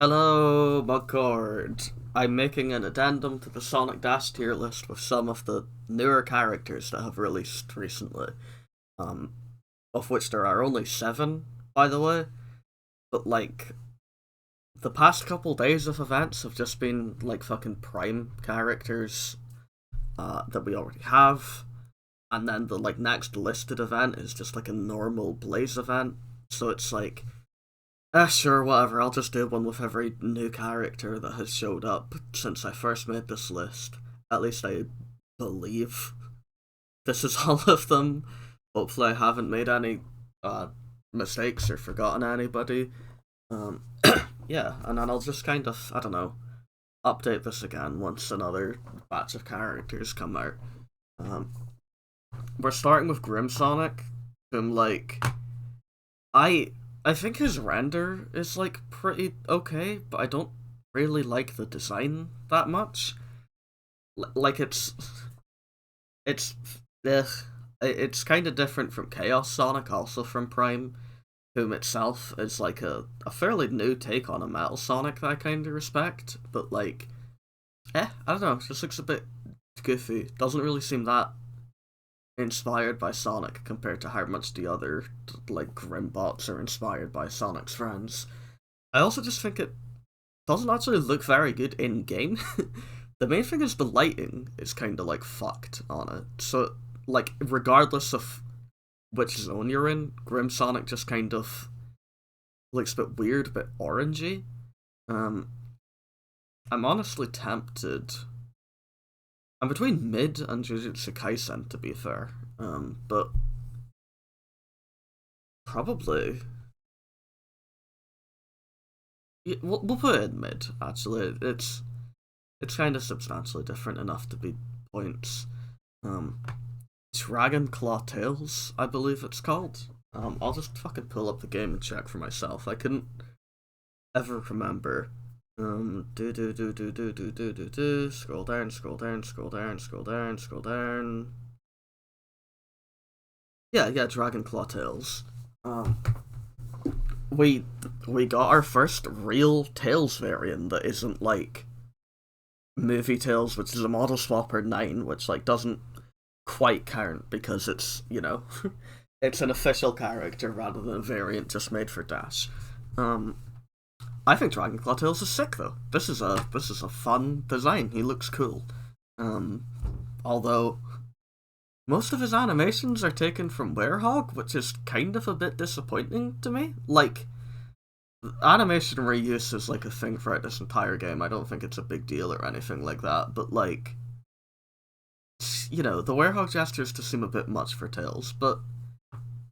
Hello, Mugcord. I'm making an addendum to the Sonic Dash tier list with some of the newer characters that have released recently. Um, of which there are only seven, by the way. But the past couple days of events have just been like fucking prime characters that we already have, and then the next listed event is just like a normal Blaze event. So it's like sure, whatever. I'll just do one with every new character that has showed up since I first made this list. At least I believe this is all of them. Hopefully, I haven't made any uh, mistakes or forgotten anybody. Um, yeah, and then I'll just kind of, I don't know, update this again once another batch of characters come out. Um, we're starting with Grim Sonic, whom, I I think his render is pretty okay, but I don't really like the design that much. Like it's ugh. It's kind of different from Chaos Sonic, also from Prime, whom itself is like a fairly new take on a Metal Sonic that I kind of respect. But I don't know. It just looks a bit goofy. Doesn't really seem that inspired by Sonic compared to how much the other Grimbots are inspired by Sonic's friends. I also just think it doesn't actually look very good in game. The main thing is the lighting is kind of fucked on it. So regardless of which zone you're in, Grim Sonic just kind of looks a bit weird, a bit orangey. Um, I'm honestly tempted. I'm between Mid and Jujutsu Kaisen, to be fair. But probably yeah, we'll put it in Mid. Actually, it's kind of substantially different enough to be points. Um, Dragon Claw Tales, I believe it's called. I'll just fucking pull up the game and check for myself. I couldn't ever remember. Do. Scroll down, scroll down, scroll down, scroll down, scroll down. Yeah, Dragon Claw Tales. Um, we we got our first real Tails variant that isn't like movie Tails, which is a model swapper 9, which doesn't quite count because it's it's an official character rather than a variant just made for Dash. Um, I think Dragon Claw Tails is sick though. This is a fun design. He looks cool. Um, although most of his animations are taken from Werehog, which is kind of a bit disappointing to me. Animation reuse is a thing throughout this entire game. I don't think it's a big deal or anything like that, but the Werehog gestures to seem a bit much for Tails, but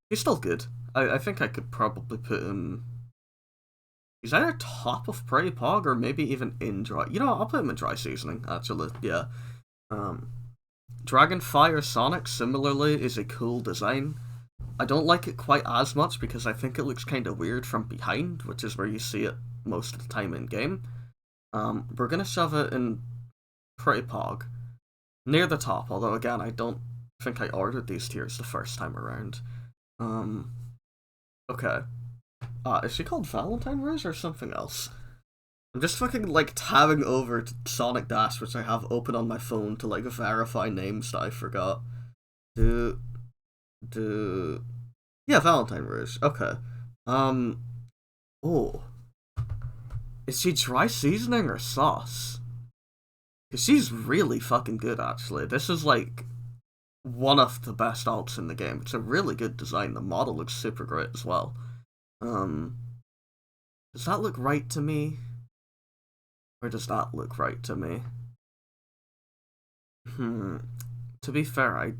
he's still good. I think I could probably put him. He's either top of Prairie Pog or maybe even in dry. I'll put him in dry seasoning, actually, yeah. Um, Dragonfire Sonic, similarly, is a cool design. I don't like it quite as much because I think it looks kind of weird from behind, which is where you see it most of the time in game. We're gonna shove it in Pretty Pog, near the top, although again, I don't think I ordered these tiers the first time around. Um, okay. Is she called Valentine Rouge or something else? I'm just fucking tabbing over to Sonic Dash, which I have open on my phone to verify names that I forgot. Do do yeah, Valentine Rouge. Okay. Um. Oh, is she dry seasoning or sauce? Cause she's really fucking good. Actually, this is one of the best alts in the game. It's a really good design. The model looks super great as well. Um. Does that look right to me? Or does that look right to me? Hmm. To be fair,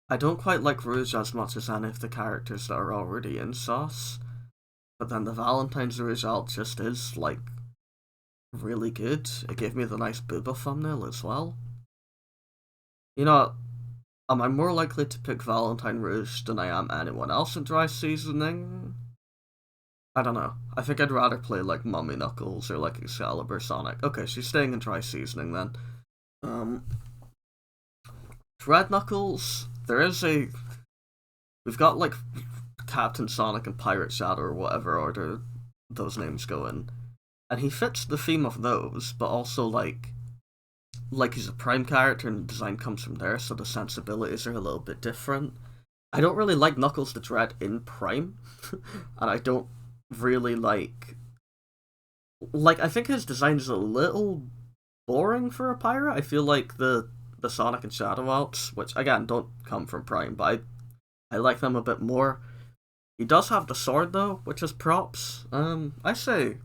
I don't quite like Rouge as much as any of the characters that are already in Sauce. But then the Valentine's Rouge alt just is really good. It gave me the nice booba thumbnail as well. You know, am I more likely to pick Valentine Rouge than I am anyone else in dry seasoning? I don't know. I think I'd rather play Mummy Knuckles or Excalibur Sonic. Okay, she's staying in dry seasoning then. Um, Dread Knuckles. There is a. We've got Captain Sonic and Pirate Shadow or whatever order those names go in. And he fits the theme of those, but also like he's a Prime character and the design comes from there, so the sensibilities are a little bit different. I don't really like Knuckles the Dread in Prime, and I don't really like I think his design is a little boring for a pirate. I feel like the Sonic and Shadow Alps, which again don't come from Prime, but I like them a bit more. He does have the sword though, which is props. I say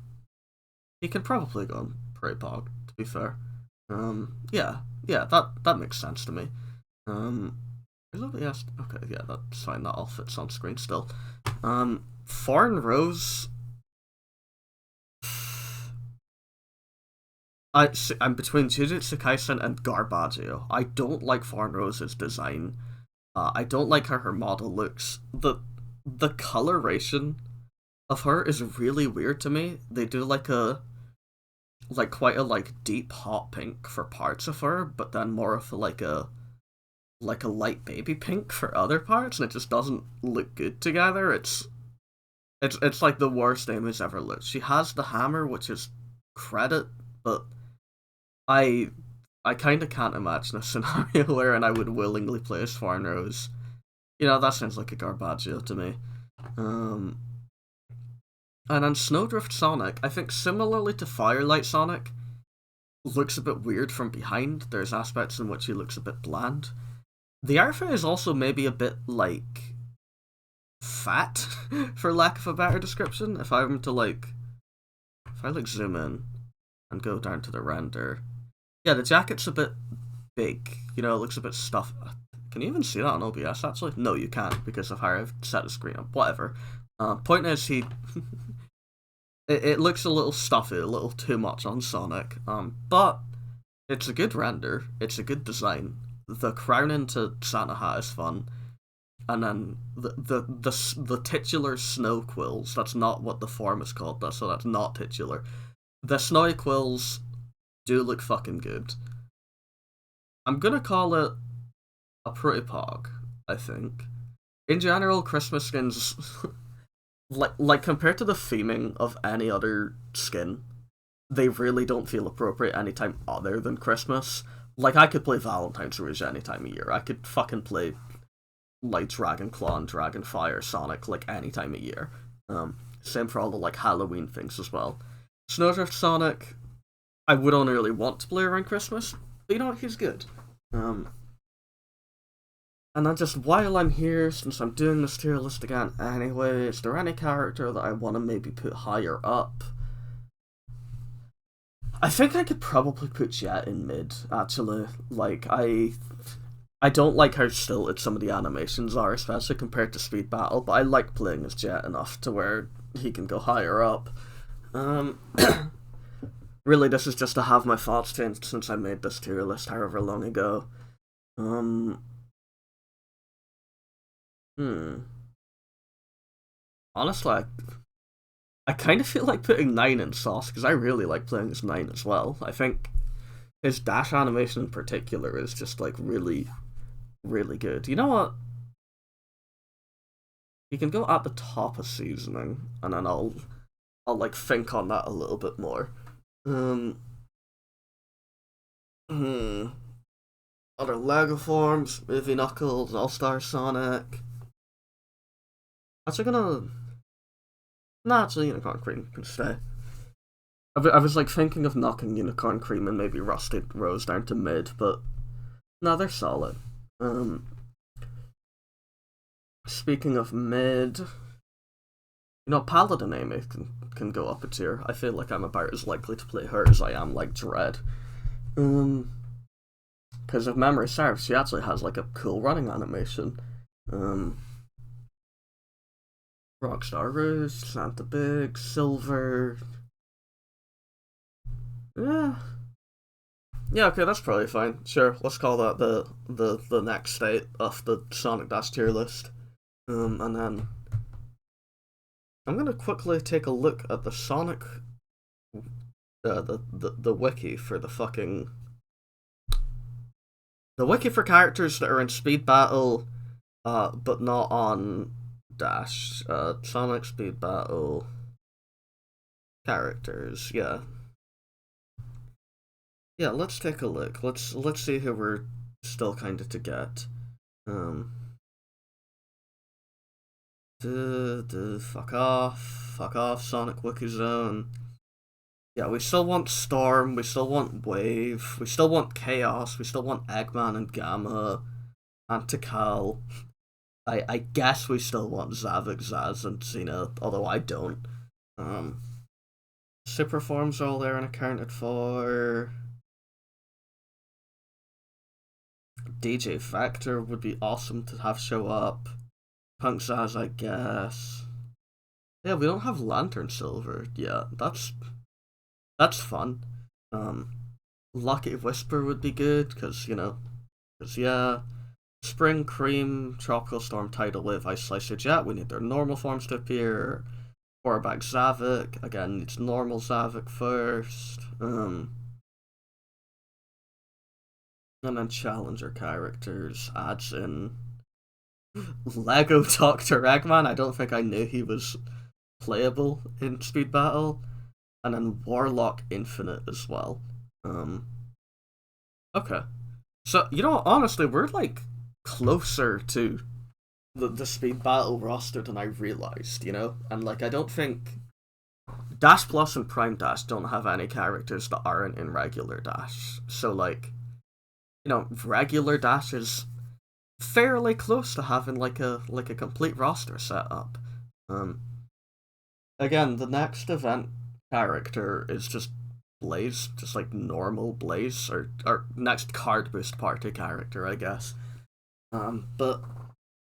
he could probably go on Prey Pog, to be fair. Yeah, yeah, that makes sense to me. Yes, okay, yeah, that's fine. That all fits on screen still. Foreign Rose. I'm between Jujutsu Kaisen and Garbaggio. I don't like Foreign Rose's design. I don't like how her model looks. The coloration of her is really weird to me. They do quite a deep hot pink for parts of her, but then more of a light baby pink for other parts, and it just doesn't look good together. It's like the worst image ever looked. She has the hammer, which is credit, but I I kind of can't imagine a scenario wherein I would willingly play as Foreign Rose. That sounds like a Garbaggio to me. Um, and then Snowdrift Sonic, I think similarly to Firelight Sonic, looks a bit weird from behind. There's aspects in which he looks a bit bland. The outfit is also maybe a bit fat, for lack of a better description. If I were to if I zoom in and go down to the render, yeah, the jacket's a bit big. It looks a bit stuffed. Can you even see that on OBS? Actually, no, you can't because of how I've set the screen up. Whatever. Point is, it looks a little stuffy, a little too much on Sonic. But it's a good render. It's a good design. The crowning to Santa Hat is fun, and then the titular snow quills. That's not what the form is called. So that's not titular. The snowy quills do look fucking good. I'm gonna call it a pretty pog, I think. In general, Christmas skins, compared to the theming of any other skin, they really don't feel appropriate anytime other than Christmas. I could play Valentine's Rouge any time of year. I could fucking play Dragon Claw and Dragon Fire Sonic any time of year. Same for all the Halloween things as well. Snowdrift Sonic, I would only really want to play around Christmas, but he's good. And then just while I'm here, since I'm doing this tier list again anyway, is there any character that I want to maybe put higher up? I think I could probably put Jet in mid, actually. I don't like how stilted some of the animations are, especially compared to Speed Battle, but I like playing as Jet enough to where he can go higher up. Really, this is just to have my thoughts changed since I made this tier list however long ago. Honestly, I kind of feel like putting 9 in Sauce, because I really like playing as 9 as well. I think his dash animation in particular is just really, really good. You know what? You can go at the top of seasoning, and then I'll think on that a little bit more. Other Lego forms, Movie Knuckles, All-Star Sonic. Actually gonna... Nah, actually Unicorn Cream can stay. I was thinking of knocking Unicorn Cream and maybe Rusted Rose down to mid, but no, they're solid. Speaking of mid, Paladin Amy can go up a tier. I feel like I'm about as likely to play her as I am Dread. Because if memory serves, she actually has a cool running animation. Rockstar Rouge, Santa Big, Silver. Yeah. Yeah, okay, that's probably fine. Sure, let's call that the next state of the Sonic Dash tier list. And then I'm gonna quickly take a look at the Sonic the wiki for the wiki for characters that are in Speed Battle, but not on Dash. Sonic Speed Battle. characters, yeah. Yeah, let's take a look. Let's see who we're still kind of to get. Um, fuck off, Sonic Wiki Zone. Yeah, we still want Storm, we still want Wave, we still want Chaos, we still want Eggman and Gamma, Antikal. I guess we still want Zavik, Zaz, and Xena, although I don't. Um, Super forms are all there and accounted for. DJ Factor would be awesome to have show up. Punk Zaz, I guess. Yeah, we don't have Lantern Silver yet. That's fun. Um, Lucky Whisper would be good because yeah. Spring Cream, Tropical Storm, Tidal Wave, Ice Slicer Jet. We need their normal forms to appear. Quarterback Zavik again needs normal Zavik first. And then challenger characters adds in Lego Doctor Eggman. I don't think I knew he was playable in Speed Battle, and then Warlock Infinite as well. Okay, so honestly, we're like closer to the Speed Battle roster than I realized. And like I don't think Dash Plus and Prime Dash don't have any characters that aren't in regular Dash. So like, regular Dash is fairly close to having like a complete roster set up. Um, Again, the next event character is just Blaze, just like normal Blaze, or next card boost party character, I guess. But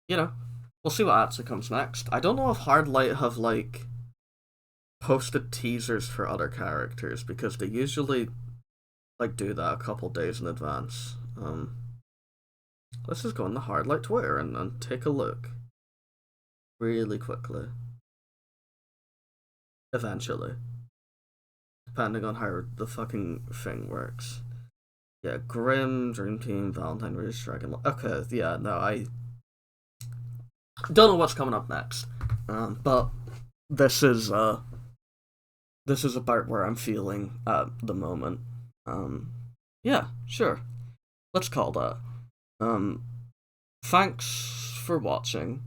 you know, we'll see what actually comes next. I don't know if Hardlight have like posted teasers for other characters because they usually like do that a couple days in advance. Let's just go on the Hardlight Twitter and take a look really quickly. Eventually, depending on how the fucking thing works. Yeah, Grim, Dream Team, Valentine Rouge, Dragon. Okay, yeah, no, I don't know what's coming up next. But this is this is about where I'm feeling at the moment. Yeah, sure. Let's call that. Um, Thanks for watching.